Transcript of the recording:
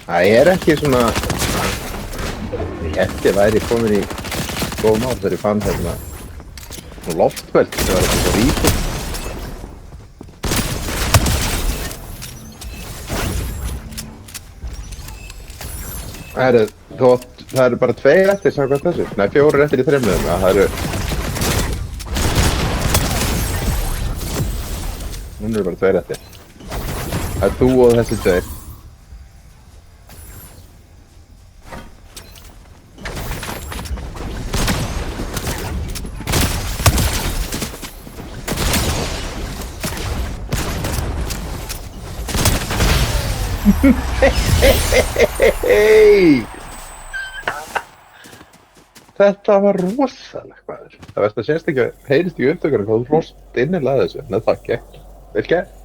Það ekki svona... Ég held ég væri komin í góð mál þegar ég fann hérna loftveld sem var eitthvað svo ríkur. Það eru bara 2 eftir samkvæmt þessu. Nei, 4 eftir í 3 miðum. Það eru... Núna eru bara 2 eftir. Það þú og þessi 2. Þetta var rosalegt maður. Það verðst að sést ekki að heyrist í upptökunum hvað þú hlóst innilega þessu. Nei, takk, vel gert.